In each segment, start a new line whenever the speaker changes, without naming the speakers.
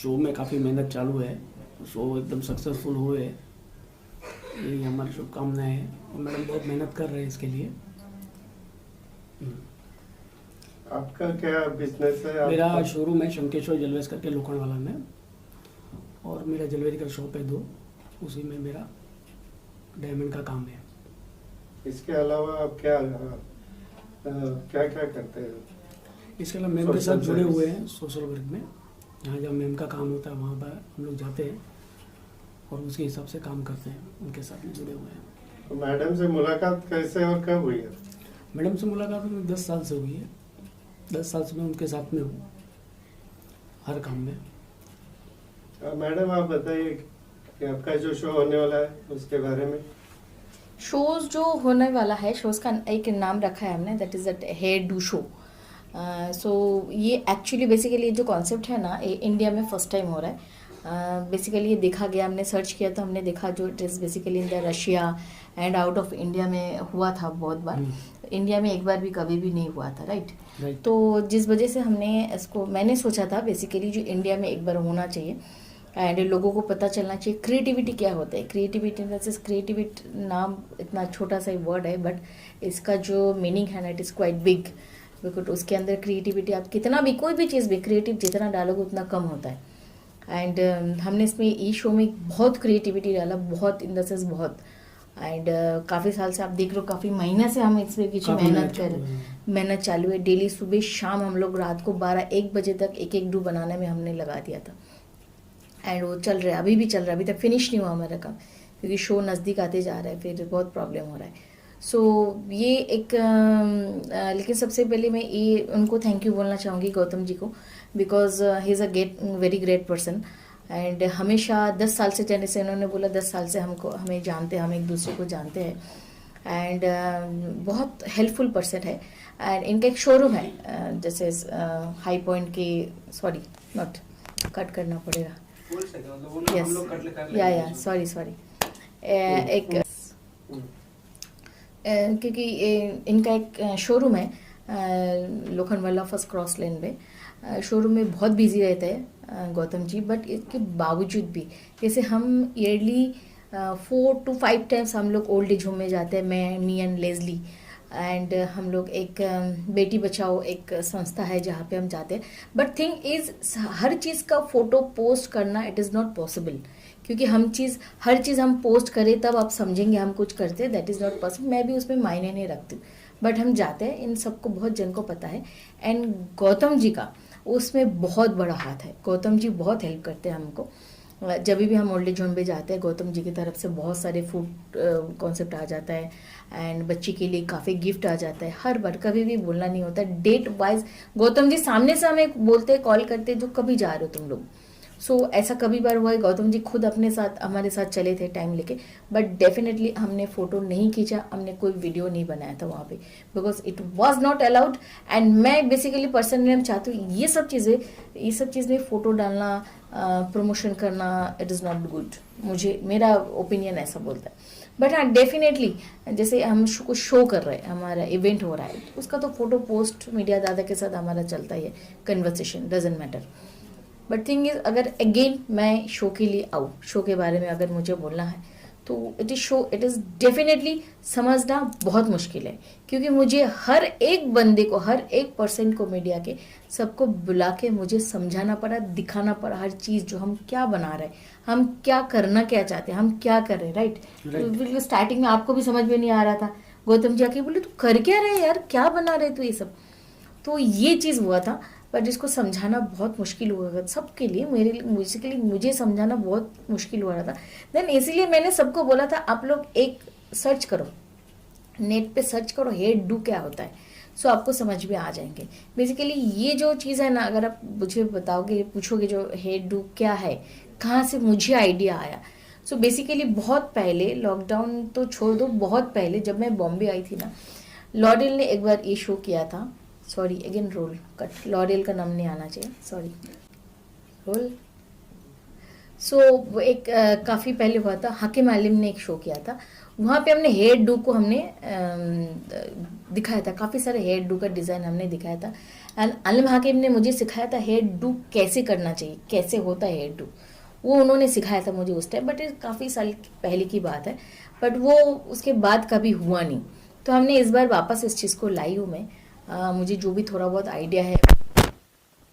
Show में काफ़ी मेहनत चालू है, शो एकदम सक्सेसफुल हुए, यही हमारी शुभकामनाएं है। और मैडम बहुत मेहनत कर रहे हैं इसके लिए।
आपका क्या बिजनेस है?
मेरा शोरूम है शंकेश्वर ज्वेलर्स करके लोखंडवाला में, और मेरा ज्वेलरी का शॉप है 2, उसी में मेरा डायमंड का काम है।
इसके अलावा आप क्या क्या क्या करते हैं?
इसके अलावा मैम के साथ जुड़े हुए हैं सोशल वर्क में, जहाँ जहाँ मैम का काम होता है वहाँ पर हम लोग जाते हैं और उसके हिसाब से काम करते हैं, उनके साथ में जुड़े हुए हैं।
तो मैडम से मुलाकात कैसे और कब हुई है?
मैडम से मुलाकात में 10 साल से हुई है, 10 साल से मैं उनके साथ में हूँ हर काम में।
मैडम आप बताइए कि आपका जो शो होने वाला है उसके बारे में।
शोज जो होने वाला है, शोज का एक नाम रखा है हमने, that is the hairdo show. So ये एक्चुअली बेसिकली जो कॉन्सेप्ट है ना, ये इंडिया में फर्स्ट टाइम हो रहा है। बेसिकली ये देखा गया, हमने सर्च किया तो हमने देखा जो it is basically in the Russia and out of India में हुआ था बहुत बार। इंडिया में एक बार भी कभी भी नहीं हुआ था, राइट। तो जिस वजह से मैंने सोचा था बेसिकली जो इंडिया में एक बार होना चाहिए एंड लोगों को पता चलना चाहिए क्रिएटिविटी क्या होता है। क्रिएटिविटी क्रिएटिविटी नाम इतना छोटा सा ही वर्ड है, बट इसका जो मीनिंग है ना, it is quite big. Because उसके अंदर क्रिएटिविटी, आप कितना भी कोई भी चीज़ भी क्रिएटिव जितना डालोगे उतना कम होता है। एंड हमने इसमें ई शो में बहुत क्रिएटिविटी डाला, बहुत इन द सेंस बहुत। एंड काफ़ी साल से आप देख लो, काफ़ी महीने से हम इसमें पीछे मेहनत चालू है। डेली सुबह शाम हम लोग रात को 12-1 बजे तक एक डू बनाने में हमने लगा दिया था। एंड वो चल रहा है, अभी भी चल रहा है, अभी तक फिनिश नहीं हुआ हमारा काम, क्योंकि शो नज़दीक आते जा रहा है, फिर बहुत प्रॉब्लम हो रहा है। सो ये एक लेकिन सबसे पहले मैं ये उनको थैंक यू बोलना चाहूँगी, गौतम जी को, because he is a very great person. And हमेशा 10 साल से, जैसे उन्होंने बोला 10 साल से हमें जानते हैं, हम एक दूसरे को जानते हैं। एंड बहुत हेल्पफुल पर्सन है। एंड इनका एक शोरूम है, जैसे हाई पॉइंट के, सॉरी नॉट कट करना पड़ेगा, यस सॉरी एक क्योंकि इनका एक शोरूम है लोखंडवाला फर्स्ट क्रॉस लेन में। शोरूम में बहुत बिजी रहते हैं गौतम जी, बट इसके बावजूद भी जैसे हम ईयरली 4 to 5 टाइम्स हम लोग ओल्ड एज होम में जाते हैं, मी एंड लेजली। एंड हम लोग एक बेटी बचाओ एक संस्था है जहाँ पे हम जाते हैं। बट थिंग इज, हर चीज़ का फोटो पोस्ट करना इट इज़ नॉट पॉसिबल, क्योंकि हर चीज़ हम पोस्ट करें तब आप समझेंगे हम कुछ करते हैं, दैट इज़ नॉट पॉसिबल। मैं भी उसमें मायने नहीं रखती, बट हम जाते हैं, इन सबको बहुत जन को पता है। एंड गौतम जी का उसमें बहुत बड़ा हाथ है, गौतम जी बहुत हेल्प करते हैं हमको। जब भी हम ओल्ड एज होम पे जाते हैं, गौतम जी की तरफ से बहुत सारे फूड कॉन्सेप्ट आ जाता है, एंड बच्ची के लिए काफ़ी गिफ्ट आ जाता है। हर बार कभी भी बोलना नहीं होता, डेट वाइज गौतम जी सामने से हमें बोलते, कॉल करते, जो कभी जा रहे हो तुम लोग। सो ऐसा कभी बार हुआ है, गौतम जी खुद हमारे साथ चले थे टाइम लेके, बट डेफिनेटली हमने फोटो नहीं खींचा, हमने कोई वीडियो नहीं बनाया था वहाँ पे, because it was not allowed. And मैं बेसिकली पर्सनली हम चाहती हूँ ये सब चीज़ में फोटो डालना, प्रमोशन करना, इट इज़ नॉट गुड। मेरा ओपिनियन ऐसा बोलता है। बट हाँ, डेफिनेटली जैसे हम कुछ शो कर रहे हैं, हमारा इवेंट हो रहा है, उसका तो फोटो पोस्ट मीडिया दादा के साथ हमारा चलता ही है, conversation doesn't matter. But thing is, अगर अगेन मैं शो के लिए आऊँ, शो के बारे में अगर मुझे बोलना है तो इट इज़ डेफिनेटली समझना बहुत मुश्किल है, क्योंकि मुझे हर एक बंदे को, हर एक पर्सन को, मीडिया के सबको बुला के मुझे समझाना पड़ा, दिखाना पड़ा हर चीज़, जो हम क्या बना रहे हैं, हम क्या करना क्या चाहते हैं, हम क्या कर रहे हैं, राइट। स्टार्टिंग में आपको भी समझ में नहीं आ रहा था, गौतम जी आके बोले तू कर क्या रहे यार, क्या बना रहे तू ये सब। तो ये चीज़ हुआ था, बट इसको समझाना बहुत मुश्किल हुआ सबके लिए, बेसिकली मुझे समझाना बहुत मुश्किल हुआ रहा था। देन इसीलिए मैंने सबको बोला था, आप लोग एक सर्च करो, नेट पे सर्च करो हेयर डू क्या होता है, सो आपको समझ में आ जाएंगे। बेसिकली ये जो चीज़ है ना, अगर आप मुझे बताओगे, पूछोगे जो हेयर डू क्या है, कहाँ से मुझे आइडिया आया, सो बेसिकली बहुत पहले, लॉकडाउन तो छोड़ दो, बहुत पहले जब मैं बॉम्बे आई थी ना, लॉरियल ने एक बार ये शो किया था, sorry again roll cut, L'Oreal का नाम नहीं आना चाहिए, सॉरी रोल। सो एक काफ़ी पहले हुआ था, हाकिम आलिम ने एक शो किया था, वहाँ पे हमने हेयर डू को हमने दिखाया था, काफ़ी सारे हेयर डू का डिज़ाइन हमने दिखाया था। एंड अनिल हाकिम ने मुझे सिखाया था हेयर डू कैसे करना चाहिए, कैसे होता है हेयर डू, वो उन्होंने सिखाया था मुझे उस टाइम, बट ये काफ़ी साल पहले की बात है, बट वो उसके बाद कभी हुआ नहीं। तो हमने इस बार वापस इस चीज़ को लाई हूँ मैं। मुझे जो भी थोड़ा बहुत आइडिया है,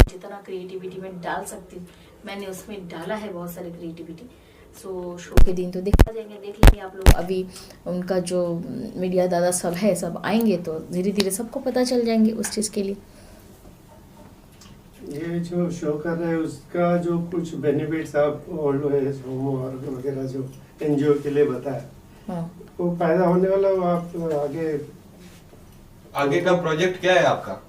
जितना क्रिएटिविटी में डाल सकती हूँ मैंने उसमें डाला है, बहुत सारी क्रिएटिविटी। सो शो के दिन तो देखा जाएंगे, देख लेंगे आप लोग। अभी उनका जो मीडिया दादा सब है, सब आएंगे तो धीरे धीरे सबको पता चल जाएंगे उस चीज़ के लिए।
ये जो शो कर रहे हैं उसका जो कुछ बेनिफिट्स आप ओल्ड एज होम और वगैरह जो एनजीओ के लिए बताया,
हाँ,
वो पैदा होने वाला, वो आप आगे
का प्रोजेक्ट क्या है आपका?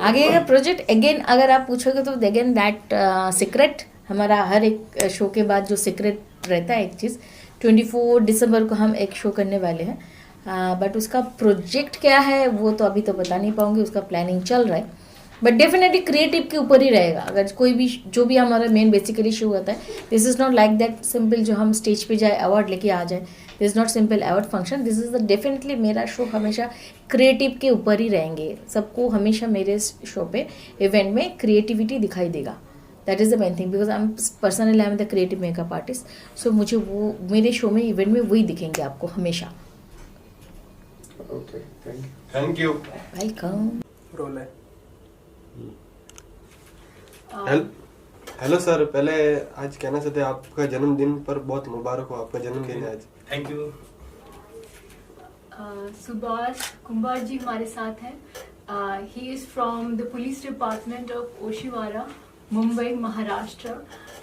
आगे का प्रोजेक्ट अगेन अगर आप पूछोगे तो अगेन दैट सीक्रेट, हमारा हर एक शो के बाद जो सीक्रेट रहता है एक चीज़, 24 दिसंबर को हम एक शो करने वाले हैं, बट उसका प्रोजेक्ट क्या है वो तो अभी तो बता नहीं पाऊंगी, उसका प्लानिंग चल रहा है, बट डेफिनेटली क्रिएटिव के ऊपर ही रहेगा। अगर कोई भी जो भी हमारा मेन बेसिकली शो होता है, this is not like that simple जो हम स्टेज पे जाए अवार्ड लेके आ जाए, this is not simple award function, this is the definitely मेरा शो हमेशा क्रिएटिव के ऊपर ही रहेंगे। सबको हमेशा मेरे शो पे इवेंट में क्रिएटिविटी दिखाई देगा, that is the main thing, because I am personally I am the creative makeup artist, so मुझे वो मेरे शो में इवेंट में वही दिखेंगे आपको हमेशा।
Okay,
thank you.
Welcome.
Roll है।
हेलो सर, पहले आज कहना चाहते हैं आपका जन्मदिन पर बहुत मुबारक हो, आपका जन्मदिन है आज।
Thank you. सुभाष कुंभार जी हमारे साथ हैं। He is from the police department of Oshiwara, Mumbai, Maharashtra,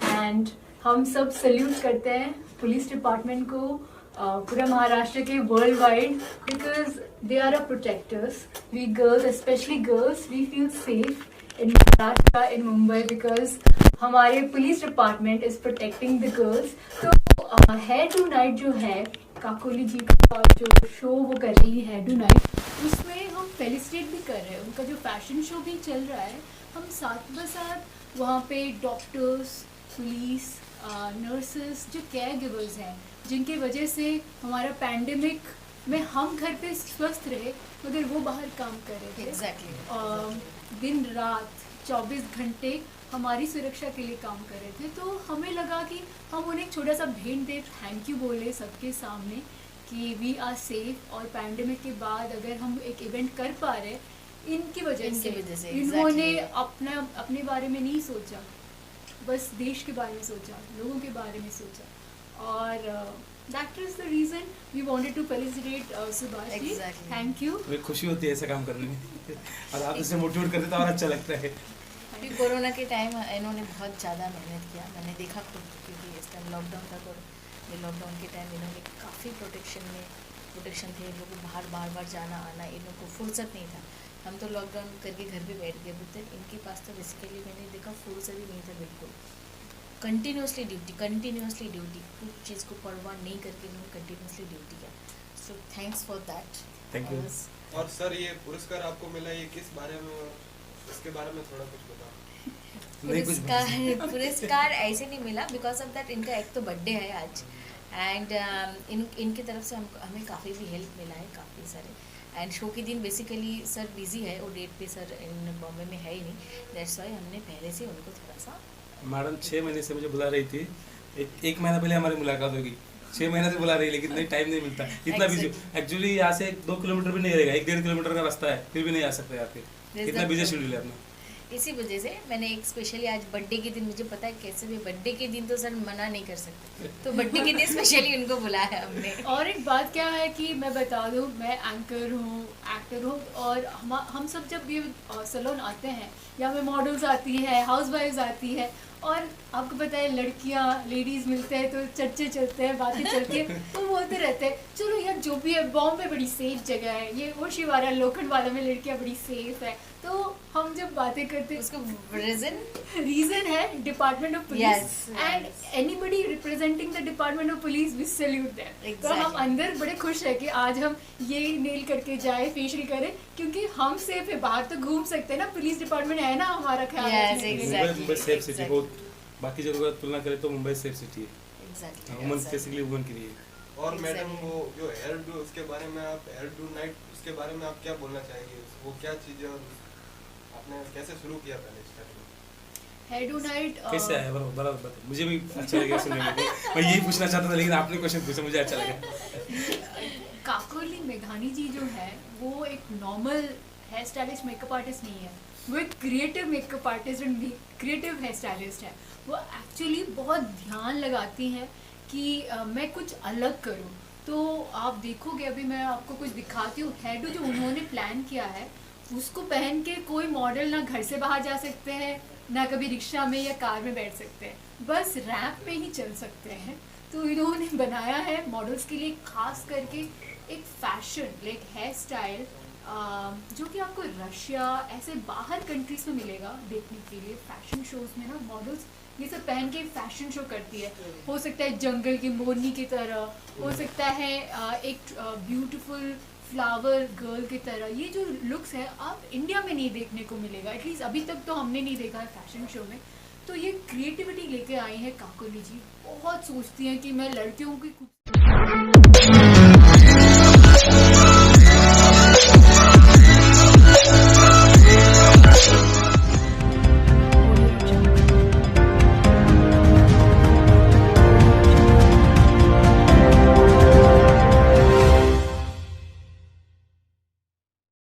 and हम सब सल्यूट करते हैं पुलिस डिपार्टमेंट को, पूरा महाराष्ट्र के world wide, because they are a protectors. We girls, specially girls, we feel safe in Maharashtra, in Mumbai, because हमारे police department is protecting the girls. तो here tonight जो है काकोली जी का जो शो वो कर रही है हेयर टू नाइट, उसमें हम फेलिसिटेट भी कर रहे हैं, उनका जो फैशन शो भी चल रहा है, हम साथ ब साथ वहाँ पे डॉक्टर्स, पुलिस, नर्सेस, जो केयर गिवर्स हैं, जिनके वजह से हमारा पैंडेमिक में हम घर पे स्वस्थ रहे मगर वो बाहर काम कर रहे थे।
Exactly.
दिन रात 24 घंटे हमारी सुरक्षा के लिए काम कर रहे थे। तो हमें लगा कि हम उन्हें एक छोटा सा भेंट दे, थैंक यू बोले सबके सामने कि वी आर सेफ, और पैंडेमिक के बाद अगर हम एक इवेंट कर पा रहे इनकी वजह से इन्होंने अपने बारे में नहीं सोचा, बस देश के बारे में सोचा, लोगों के बारे में सोचा, और that is the reason we wanted to felicitate Subhash ji.
Exactly.
Thank you.
मुझे खुशी होती है ऐसा काम करने में और आप इसे मोटिवेट करते तो और अच्छा लगता है।
अभी कोरोना के टाइम इन्होंने बहुत ज़्यादा मेहनत किया, मैंने देखा खुद, क्योंकि इस टाइम लॉकडाउन था, तो ये लॉकडाउन के टाइम इन्होंने काफ़ी प्रोटेक्शन थे, इन लोगों को बाहर बार जाना आना, इन लोगों को फुर्सत नहीं था। हम तो लॉकडाउन करके घर पे बैठ गए, बट इनके पास तो बेसिकली मैंने देखा फुर्सत ही नहीं था बिल्कुल। कंटिन्यूसली ड्यूटी, कुछ चीज़ को परवाह नहीं करके इन्होंने कंटिन्यूसली ड्यूटी किया, so thanks for that.
Thank you.
और सर, ये पुरस्कार आपको मिला, ये किस बारे में, इसके बारे में थोड़ा कुछ बताओ।
पुरस्कार ऐसे नहीं मिला, बिकॉज ऑफ दैट इनका एक तो बर्थडे है आज, एंड इनकी तरफ से हमें काफ़ी भी हेल्प मिला है, काफ़ी सारे, एंड शो के दिन बेसिकली सर बिजी है, वो डेट पे सर इन बॉम्बे में है ही नहीं, दैट्स वाई हमने पहले से उनको थोड़ा सा,
मैडम 6 महीने से मुझे बुला रही थी, एक महीना पहले हमारी मुलाकात होगी, 6 महीने से बुला रही है, लेकिन नहीं, टाइम नहीं मिलता, इतना बिजी। एक्चुअली यहाँ से 2 किलोमीटर भी नहीं रहेगा, 1-1.5 किलोमीटर का रास्ता है, फिर भी नहीं आ सकते यहाँ पे, इतना बिजी शेड्यूल है अपना।
इसी वजह से मैंने एक स्पेशली आज बर्थडे के दिन, मुझे पता है कैसे भी बर्थडे के दिन तो सर मना नहीं कर सकते, तो बर्थडे के दिन स्पेशली उनको बुलाया हमने।
और एक बात क्या है कि मैं बता दूं, मैं एंकर हूँ, एक्टर हूँ, और हम सब जब ये सैलून आते हैं, यहाँ पे मॉडल्स आती है, हाउसवाइफ्स आती है, और आपको पता है लड़कियाँ, लेडीज़ मिलते हैं तो चर्चे चलते हैं, बातें चलती है, तो बोलते रहते हैं चलो यार जो भी है, बॉम्बे बड़ी सेफ जगह है, ये ओशिवारा लोखंडवाला में लड़कियाँ बड़ी सेफ है। तो हम जब बातें करते हैं,
उसको रीजन
है department of police, and anybody representing the department of police, we salute them. तो हम अंदर बड़े खुश है कि आज हम ये नेल करके जाए, फेशियल करें, क्योंकि हम सेफ है, बाहर तो घूम सकते हैं ना, पुलिस डिपार्टमेंट है ना हमारा ख्याल रखने के लिए।
मुंबई सेफ सिटी, बहुत बाकी जगह की तुलना करें तो मुंबई सेफ सिटी है, वुमन बेसिकली वुमन के लिए।
और मैडम, वो जो हेयर डू, उसके बारे में आप, हेयर डू नाइट, उसके बारे में आप क्या बोलना चाहेंगे, वो क्या चीज़ है, और आपने कैसे शुरू किया पहले स्टार्टिंग?
हेडो नाइट
कैसे आया बराबर बताओ, मुझे भी अच्छा लगा सुनने में। मैं यही पूछना चाहता था लेकिन आपने क्वेश्चन पूछा, मुझे अच्छा लगा।
काकोली मेघानी जी जो है वो एक normal hair stylist makeup artist नहीं है, वो एक creative makeup artist and creative hair stylist है। वो एक्चुअली बहुत ध्यान लगाती हैं कि मैं कुछ अलग करूं। तो आप देखोगे, अभी मैं आपको कुछ दिखाती हूँ। हेडो जो उन्होंने प्लान किया है उसको पहन के कोई मॉडल ना घर से बाहर जा सकते हैं, ना कभी रिक्शा में या कार में बैठ सकते हैं, बस रैंप में ही चल सकते हैं। तो इन्होंने बनाया है मॉडल्स के लिए खास करके एक फैशन लाइक हेयर स्टाइल जो कि आपको रशिया ऐसे बाहर कंट्रीज में मिलेगा देखने के लिए। फैशन शोज में ना मॉडल्स ये सब पहन के फैशन शो करती है। हो सकता है जंगल की मोरनी की तरह, हो सकता है एक ब्यूटीफुल फ्लावर गर्ल की तरह। ये जो लुक्स है आप इंडिया में नहीं देखने को मिलेगा, एटलीस्ट अभी तक तो हमने नहीं देखा है फैशन शो में। तो ये क्रिएटिविटी लेके आई है काकोली जी। बहुत सोचती हैं कि मैं लड़कियों की कुछ